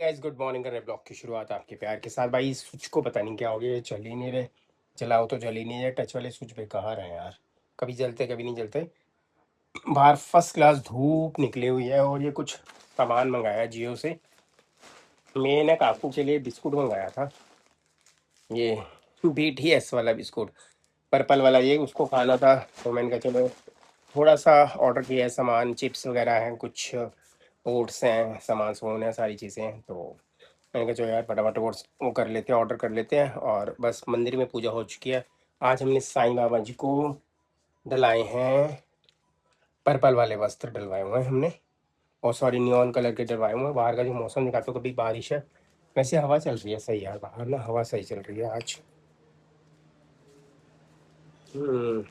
Guys good morning कर रहे blog की शुरुआत आपके प्यार के साथ। भाई स्विच को पता नहीं क्या हो गया, ये चल ही नहीं रहे। चलाओ तो चल ही नहीं रहे। टच वाले स्विच बेकार हैं यार, कभी जलते कभी नहीं जलते। बाहर फर्स्ट क्लास धूप निकली हुई है और ये कुछ सामान मंगाया जियो से। मैंने काकू के लिए बिस्कुट मंगाया था, ये BTS वाला बिस्कुट, पर्पल वाला, ये उसको खाना था। तो मैंने कहा चलो थोड़ा सा ऑर्डर किया है सामान, चिप्स वगैरह हैं, कुछ ओट्स हैं, सामान समून है, सारी चीज़ें हैं। तो मैंने कहा चलो यार फटाफट वो कर लेते हैं, ऑर्डर कर लेते हैं। और बस मंदिर में पूजा हो चुकी है। आज हमने साईं बाबा जी को डलाए हैं, पर्पल वाले वस्त्र डलवाए हुए हैं हमने, और सॉरी नियॉन कलर के डलवाए हुए हैं। बाहर का जो मौसम दिखाता तो कभी बारिश है, वैसे हवा चल रही है सही यार, बाहर ना हवा सही चल रही है आज।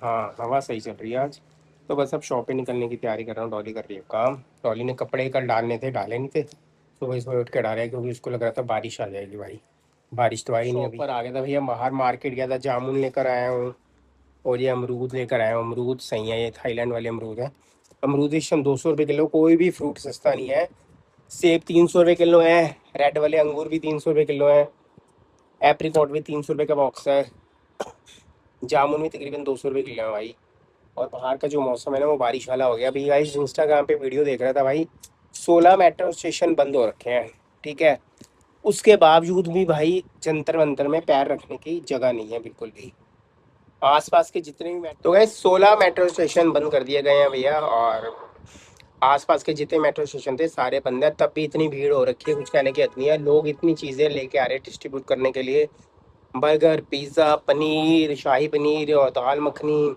हाँ हवा सही चल रही है आज। तो बस अब शॉप पे निकलने की तैयारी कर रहा हूँ। डॉली कर रही है काम। डॉली ने कपड़े कल डालने थे, डाले नहीं थे, सुबह सुबह उठ के डाले क्योंकि उसको लग रहा था बारिश आ जाएगी। भाई बारिश तो आई नहीं। अभी पर आ गया था भैया, बाहर मार्केट गया था, जामुन लेकर आया हूँ और ये अमरूद लेकर आया हूँ। अमरूद सही है, ये थाईलैंड वाले अमरूद है। अमरूद इस टाइम 200 रुपये किलो, कोई भी फ्रूट सस्ता नहीं है। सेब 300 रुपये किलो है, रेड वाले अंगूर भी 300 रुपये किलो है, एप्रीकॉट भी 300 रुपये का बॉक्स है, जामुन भी तकरीबन 200 रुपये किलो है भाई। और बाहर का जो मौसम है ना वो बारिश वाला हो गया। अभी गाइस इंस्टाग्राम पे वीडियो देख रहा था भाई, 16 मेट्रो स्टेशन बंद हो रखे हैं, ठीक है। उसके बावजूद भी भाई जंतर मंतर में पैर रखने की जगह नहीं है बिल्कुल भी। आसपास के जितने भी तो गाइस 16 मेट्रो स्टेशन बंद कर दिए गए हैं भैया। और आसपास के जितने मेट्रो स्टेशन थे सारे बंद है, तब भी इतनी भीड़ हो रखी है, कुछ कहने की हद नहीं है। लोग इतनी चीज़ें लेके आ रहे हैं डिस्ट्रीब्यूट करने के लिए, बर्गर, पिज़्ज़ा, पनीर, शाही पनीर और दाल मखनी,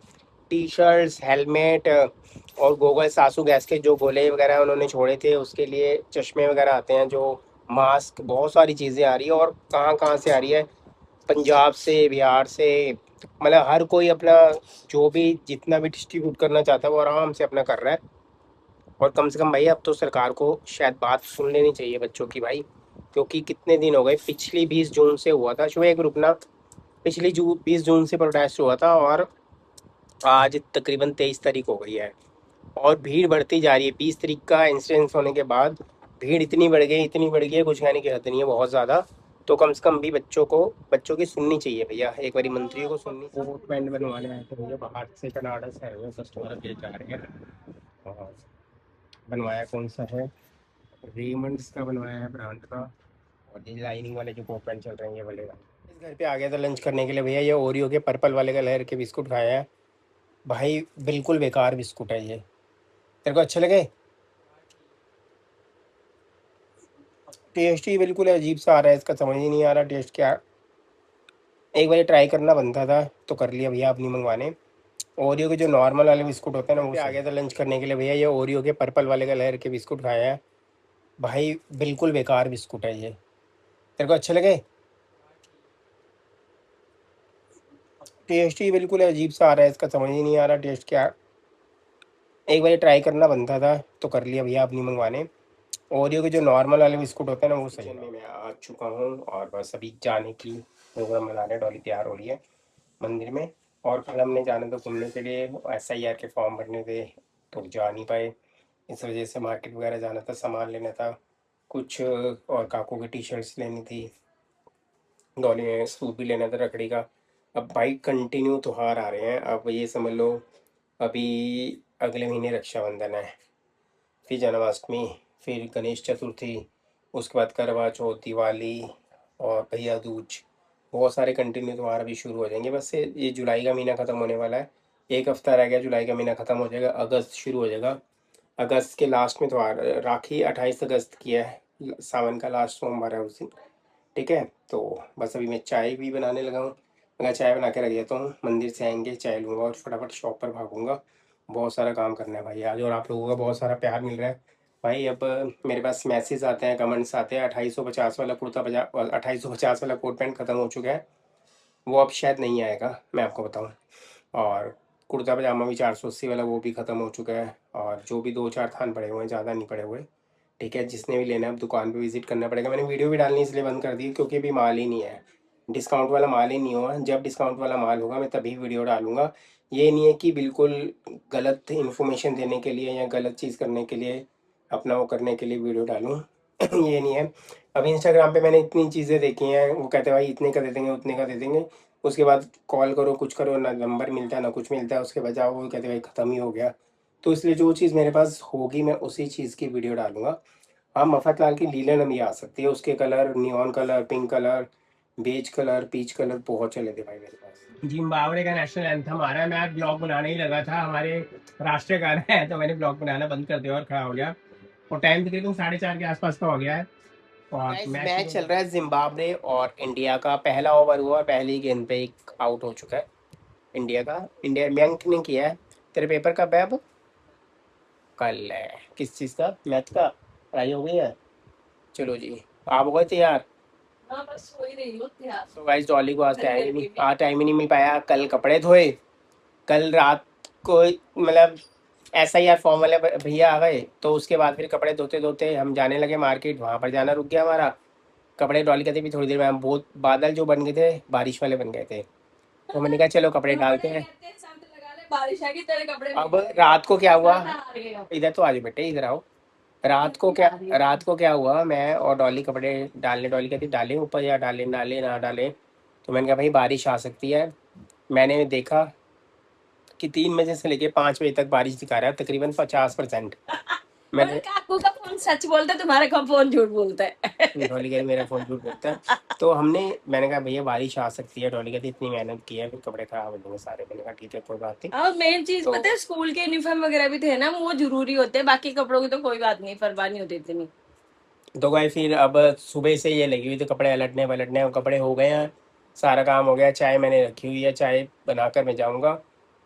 टी शर्ट्स, हेलमेट और गोगल्स, आंसू गैस के जो गोले वगैरह उन्होंने छोड़े थे उसके लिए, चश्मे वगैरह आते हैं, जो मास्क, बहुत सारी चीज़ें आ रही है। और कहाँ कहाँ से आ रही है, पंजाब से, बिहार से, मतलब हर कोई अपना जो भी जितना भी डिस्ट्रीब्यूट करना चाहता है वो आराम से अपना कर रहा है। और कम से कम भाई अब तो सरकार को शायद बात सुन लेनी चाहिए बच्चों की भाई, क्योंकि कितने दिन हो गए, पिछली 20 जून से हुआ था, शुभ एक रुकना, पिछली 20 जून से प्रोटेस्ट हुआ था और आज तकरीबन 23 तारीख हो गई है और भीड़ बढ़ती जा रही है। 20 तारीख का इंसिडेंस होने के बाद भीड़ इतनी बढ़ गई, इतनी बढ़ गई है, कुछ कहने की हद नहीं है, बहुत ज़्यादा। तो कम से कम भी बच्चों की सुननी चाहिए भैया, एक बारी मंत्रियों को सुननी। कोट पैंट बनवाने आए थे भैया, बाहर से कनाडा से आए हुए कस्टमर ले जा रहे हैं। और बनवाया कौन सा है, रेमंड्स का बनवाया है, ब्रांड का। और ये लाइनिंग वाले जो कोट पैंट चल रहे हैं ये वाले। इस घर पे आ गया था लंच करने के लिए भैया, ये ओरियो के पर्पल वाले कलर के बिस्कुट खाए हैं भाई, बिल्कुल बेकार बिस्कुट है ये। तेरे को अच्छे लगे? टेस्ट ही बिल्कुल अजीब सा आ रहा है इसका, समझ ही नहीं आ रहा टेस्ट क्या। एक बार ट्राई करना बनता था तो कर लिया भैया, अपनी मंगवाने। ओरियो के जो नॉर्मल वाले बिस्कुट होते हैं ना, वो आ गया था लंच करने के लिए भैया, ये ओरियो के पर्पल वाले कलर के बिस्कुट खाए हैं भाई, बिल्कुल बेकार बिस्कुट है ये। तेरे को अच्छे लगे? टेस्ट ही बिल्कुल अजीब सा आ रहा है इसका, समझ ही नहीं आ रहा टेस्ट क्या। एक बार ट्राई करना बनता था तो कर लिया भैया, अपनी मंगवाने। ओरियो के जो नॉर्मल वाले बिस्कुट होते हैं ना वो सही है। मैं आ चुका हूँ और बस अभी जाने की प्रोग्राम बना रहे हैं, डॉली तैयार हो रही है मंदिर में। और कल हमने जाना था घूमने के लिए, SIR के फॉर्म भरने थे तो जा नहीं पाए, इस वजह से मार्केट वगैरह जाना था, सामान लेना था कुछ, और काकू की टी शर्ट्स लेनी थी, डॉली ने सूट भी लेना था रखड़ी का। अब भाई कंटिन्यू त्योहार आ रहे हैं, अब ये समझ लो अभी अगले महीने रक्षाबंधन है, फिर जन्माष्टमी, फिर गणेश चतुर्थी, उसके बाद करवा चौथ, दिवाली और भैया दूज, बहुत सारे कंटिन्यू त्योहार अभी शुरू हो जाएंगे। बस ये जुलाई का महीना ख़त्म होने वाला है, एक हफ्ता रह गया, जुलाई का महीना ख़त्म हो जाएगा, अगस्त शुरू हो जाएगा। अगस्त के लास्ट में त्योहार, राखी 28 अगस्त की है, सावन का लास्ट सोमवार है उस दिन, ठीक है। तो बस अभी मैं चाय भी बनाने लगा हूँ, मैं चाय बना के रख देता हूँ, मंदिर से आएंगे चाय लूँगा और फटाफट शॉप पर भागूंगा। बहुत सारा काम करना है भाई आज, और आप लोगों का बहुत सारा प्यार मिल रहा है भाई। अब मेरे पास मैसेज आते हैं, कमेंट्स आते हैं, 2850 वाला कुर्ता पजा 2850 वाला कोट पैंट ख़त्म हो चुका है, वो अब शायद नहीं आएगा, मैं आपको बताऊँ। और कुर्ता पजामा भी 480 वाला वो भी ख़त्म हो चुका है, और जो भी दो चार थान पड़े हुए हैं, ज़्यादा नहीं पड़े हुए, ठीक है। जिसने भी लेना है अब दुकान पे विज़िट करना पड़ेगा। मैंने वीडियो भी डालनी इसलिए बंद कर दी क्योंकि अभी माल ही नहीं है, डिस्काउंट वाला माल ही नहीं हुआ। जब डिस्काउंट वाला माल होगा मैं तभी वीडियो डालूँगा। ये नहीं है कि बिल्कुल गलत इन्फॉर्मेशन देने के लिए या गलत चीज़ करने के लिए, अपना वो करने के लिए वीडियो डालूँ। ये नहीं है। अब इंस्टाग्राम पे मैंने इतनी चीज़ें देखी हैं, वो कहते हैं भाई इतने का दे देंगे, उतने का दे देंगे। उसके बाद कॉल करो, कुछ करो, ना नंबर मिलता है ना कुछ मिलता है। उसके बजाय वो कहते हैं भाई ख़त्म ही हो गया। तो इसलिए जो चीज़ मेरे पास होगी मैं उसी चीज़ की वीडियो डालूंगा। हाँ, मफतलाल की लीलन भी आ सकती है, उसके colour neon colour, pink colour, beige colour, peach colour बहुत चले थे भाई मेरे पास। जिम्बाब्वे का नेशनल एंथम आ रहा है। मैं आज ब्लॉग बनाने ही लगा था, हमारे राष्ट्रीय गाना है, तो मैंने ब्लॉग बनाना बंद कर दिया और खड़ा हो गया। और टाइम तकरीबन 4:30 के आसपास का हो गया है। और मैच चल रहा है जिम्बाब्वे और इंडिया का। पहला ओवर हुआ, पहली गेंद पे एक आउट हो चुका है इंडिया का। इंडिया बैंक ने किया है। तेरे पेपर कब है अब? कल है। किस चीज़ का? मैथ का? पढ़ाई हो गई है? चलो जी, आप हो गए तैयार? हाँ, बस हो ही रही हो तैयार। तो गाइस डॉली को आज टाइम ही नहीं मिल पाया। कल कपड़े धोए, कल रात को मतलब ऐसा ही यार, फॉर्म वाले भैया आ गए, तो उसके बाद फिर कपड़े धोते धोते हम जाने लगे मार्केट। वहाँ पर जाना रुक गया हमारा। कपड़े डॉली कहते भी थोड़ी देर में, हम बहुत बादल जो बन गए थे बारिश वाले बन गए थे, तो मैंने कहा चलो कपड़े डालते हैं। बारिश आ गई, तेरे कपड़े अब रात को क्या हुआ, इधर तो आज बेटे इधर आओ। रात को क्या हुआ, मैं और डॉली कपड़े डालने, डॉली कहती डालें ऊपर या डालें, डालें ना डालें। तो मैंने कहा भाई बारिश आ सकती है। मैंने देखा कि 3 बजे से लेके 5 बजे तक बारिश दिखा रहा है, तकरीबन 50%। मैंने काकू का फोन सच बोलता है, तुम्हारा का फोन झूठ बोलता है। डॉली कहती मेरा फोन झूठ बोलता है। तो मैंने कहा भैया बारिश आ सकती है। डॉली कहती इतनी मेहनत की है, फिर कपड़े खराब हो जाएंगे सारे। मैंने कहा ठीक है कोई बात नहीं। और मेन चीज पता है, स्कूल के यूनिफॉर्म वगैरह भी थे ना, वो जरूरी होते हैं, बाकी कपड़ों की तो कोई बात नहीं, परवाह नहीं होती इतनी। तो भाई फिर अब सुबह से ये लगी हुई थी कपड़े अलटने पलटने, कपड़े हो गए हैं, सारा काम हो गया। चाय मैंने रखी हुई है, चाय बनाकर मैं जाऊंगा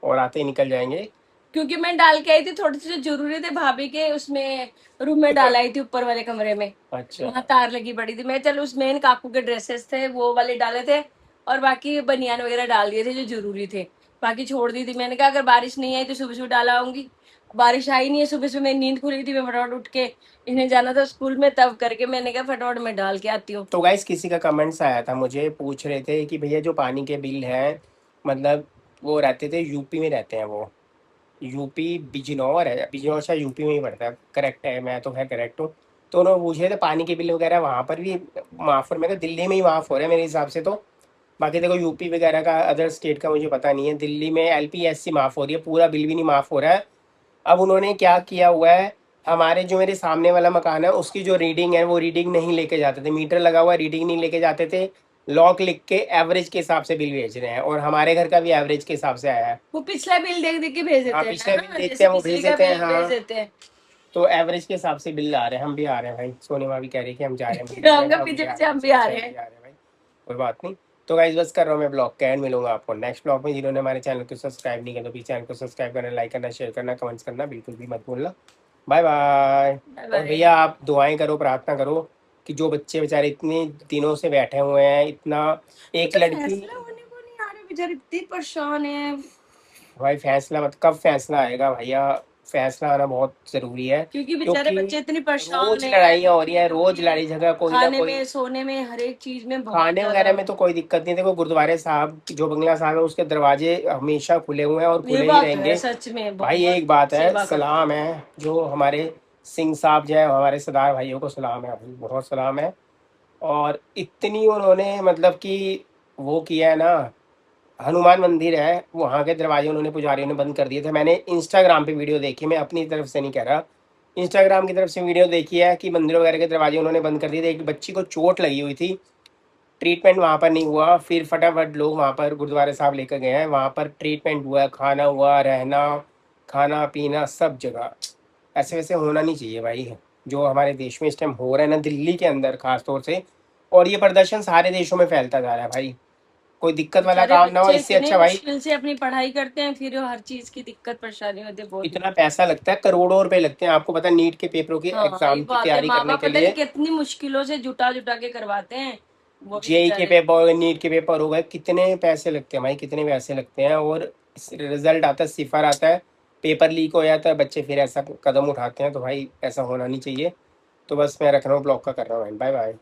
और आते ही निकल जाएंगे। क्योंकि मैं डाल के आई थी थोड़े से जो जरूरी थे भाभी के उसमें रूम में डाल आई थी, ऊपर वाले कमरे में। अच्छा, वहाँ तार लगी पड़ी थी। मैं चल उसमें काकू के ड्रेसेस थे वो वाले डाले थे, और बाकी बनियान वगैरह डाल दिए थे जो जरूरी थे, बाकी छोड़ दी थी। मैंने कहा अगर बारिश नहीं आई तो सुबह सुबह डाला आऊंगी। बारिश आई नहीं है, सुबह सुबह मेरी नींद खुली थी, मैं फटाफट उठ के इन्हें जाना था स्कूल में, तब करके मैंने कहा फटाफट मैं डाल के आती हूँ। तो गाइस किसी का कमेंट्स आया था, मुझे पूछ रहे थे कि भैया जो पानी के बिल हैं, मतलब वो रहते थे यूपी में रहते हैं, वो यूपी बिजनौर है, बिजनौर शायद यूपी में ही पड़ता है, करेक्ट है, मैं तो खैर करेक्ट हूँ। तो उन्होंने पूछे थे पानी के बिल वगैरह वहाँ पर भी माफ़ हो, मैं कहा दिल्ली में ही माफ़ हो रहा है मेरे हिसाब से। तो बाकी देखो यूपी वगैरह का, अदर स्टेट का मुझे पता नहीं है। दिल्ली में LPSC माफ़ हो रही है, पूरा बिल भी नहीं माफ़ हो रहा है। अब उन्होंने क्या किया हुआ है, हमारे जो मेरे सामने वाला मकान है उसकी जो रीडिंग है वो रीडिंग नहीं लेके जाते थे, मीटर लगा हुआ रीडिंग नहीं लेके जाते थे, लॉक लिख के एवरेज के हिसाब से बिल भेज रहे हैं। और हमारे घर का भी एवरेज के हिसाब से आया है। वो पिछला बिल देख देख के भेज देते हैं। हाँ, पिछला बिल देखते हैं, वो भेज देते हैं। हाँ, तो एवरेज के हिसाब से बिल आ रहे हैं। हम भी आ रहे हैं भाई, सोनीमा भी कह रही है कि हम जा रहे हैं पीछे पीछे हम भी आ रहे हैं भाई, कोई बात नहीं। तो गाइस बस कर रहा हूँ मैं ब्लॉग का एंड, मिलूंगा आपको नेक्स्ट ब्लॉग में। जिन्होंने हमारे चैनल को सब्सक्राइब नहीं किया तो प्लीज चैनल को सब्सक्राइब करना, लाइक करना, शेयर करना, कमेंट्स करना बिल्कुल भी मत भूलना। Bye bye. और भैया आप दुआएं करो, प्रार्थना करो कि जो बच्चे बेचारे इतने दिनों से बैठे हुए हैं, इतना एक लड़की होने को नहीं आ रहे बेचारे, इतनी परेशान है भाई। फैसला मत, कब फैसला आएगा भैया? फैसला आना बहुत जरूरी है, क्योंकि बेचारे बच्चे इतने परेशान रोज लड़ाइयाँ हो रही है, रोज लड़ाई झगड़ा, कोई ना कोई, खाने में सोने में हर एक चीज में। खाने वगैरह में तो कोई दिक्कत नहीं। देखो गुरुद्वारे साहब जो बंगला साहब है उसके दरवाजे हमेशा खुले हुए हैं और खुले ही रहेंगे। सच में भाई एक बात है, सलाम है जो हमारे सिंह साहब जो है, हमारे सरदार भाइयों को सलाम है भाई, बहुत सलाम है। और इतनी उन्होंने मतलब कि वो किया है ना, हनुमान मंदिर है वहाँ के दरवाजे उन्होंने पुजारियों ने बंद कर दिए थे। मैंने इंस्टाग्राम पे वीडियो देखी, मैं अपनी तरफ से नहीं कह रहा, इंस्टाग्राम की तरफ से वीडियो देखी है कि मंदिर वगैरह के दरवाजे उन्होंने बंद कर दिए थे। एक बच्ची को चोट लगी हुई थी, ट्रीटमेंट वहाँ पर नहीं हुआ, फिर फटाफट लोग वहाँ पर गुरुद्वारे साहब लेकर गए हैं, वहाँ पर ट्रीटमेंट हुआ, खाना हुआ, रहना, खाना पीना सब जगह। ऐसे वैसे होना नहीं चाहिए भाई, जो हमारे देश में इस टाइम हो रहा है ना, दिल्ली के अंदर खास तौर से। और ये प्रदर्शन सारे देशों में फैलता जा रहा है भाई, कोई दिक्कत वाला काम ना हो। इससे अच्छा भाई मुश्किल से अपनी पढ़ाई करते हैं, फिर हर चीज की दिक्कत परेशानी होती है, बहुत इतना पैसा लगता है, करोड़ों रुपए लगते हैं। आपको पता है नीट के पेपरों की एग्जाम की तैयारी करने के लिए कितनी मुश्किलों से जुटा जुटा के करवाते हैं। जेई के पेपर, नीट के पेपर हो गए, कितने पैसे लगते हैं भाई, कितने पैसे लगते हैं। और रिजल्ट आता है, सिफर आता है, पेपर लीक हो जाता है, बच्चे फिर ऐसा कदम उठाते हैं। तो भाई ऐसा होना नहीं चाहिए। तो बस मैं रख रहा हूँ, ब्लॉक का कर रहा हूँ। Bye bye.